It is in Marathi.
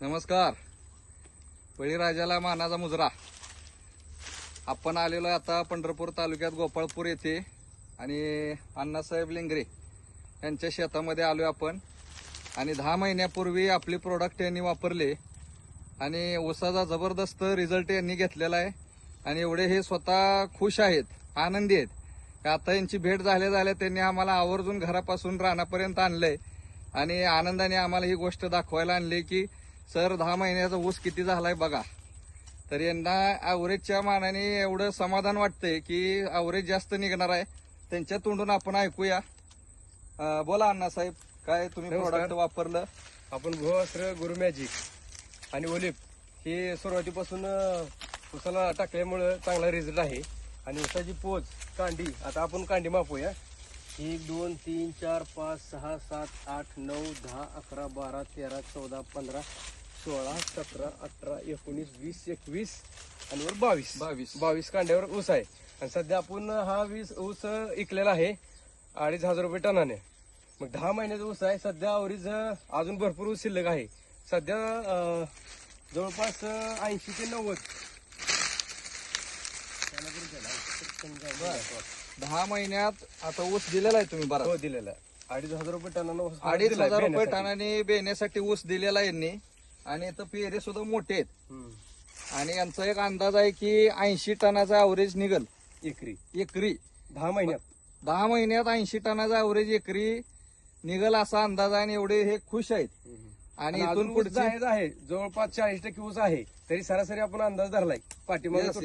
नमस्कार. बळीराजाला मानाचा मुजरा. आपण आलेलो आता पंढरपूर तालुक्यात गोपाळपूर येथे आणि अण्णासाहेब लेंगरे यांच्या शेतामध्ये आलोय आपण. आणि 10 महिन्यापूर्वी आपले प्रोडक्ट यांनी वापरले आणि ऊसाचा जबरदस्त रिझल्ट यांनी घेतलेला आहे. आणि एवढे हे स्वतः खुश आहेत, आनंदी आहेत. आता यांची भेट झाल्या त्यांनी आम्हाला आवर्जून घरापासून रानापर्यंत आणलंय आणि आनंदाने आम्हाला ही गोष्ट दाखवायला आणली की सर 10 महिन्याचा ऊस किती झालाय बघा. तर यांना ॲव्हरेजच्या मानाने एवढं समाधान वाटतंय की ॲव्हरेज जास्त निघणार आहे. त्यांच्या तोंडून आपण ऐकूया. बोला अण्णासाहेब, काय तुम्ही प्रोडक्ट वापरलं? आपण भुवस्त्र, गुरु मॅजिक आणि ओलिप हे सुरुवातीपासून उसाला टाकल्यामुळं चांगला रिझल्ट आहे. आणि उसाची पोच, कांडी, आता आपण कांडी मापूया. 1 2 3 4 5 6 7 8 9 10 11 12 13 14 15 16 17 18 19 20 21 आणि वर 22 कांड्यावर ऊस आहे. आणि सध्या आपण हा ऊस इकलेला आहे 2,500 रुपये टनाने. मग 10 महिन्याचा ऊस आहे. सध्या अवरेज अजून भरपूर ऊस शिल्लक आहे. सध्या जवळपास 80 ते 90. 10 महिन्यात आता ऊस दिलेला आहे तुम्ही बरं? हो, दिलेला आहे. 2,500 रुपये टनानं ऊस 2,500 रुपये टनाने बेण्यासाठी ऊस दिलेला आहे यांनी. आणि इथं पेरे सुद्धा मोठे आहेत. आणि यांचा एक अंदाज आहे की 80 टनाचा ॲव्हरेज निघल एकरी एकरी 10 महिन्यात. 10 महिन्यात 80 टनाचा ॲव्हरेज एकरी निघल असा अंदाज आहे. आणि एवढे हे खुश आहेत. आणि आणि इथून ऊस पुढचे आहे जवळपास 40% ऊस आहे. तरी सरासरी आपण अंदाज धरलाय पाठीमागे Yes, yes.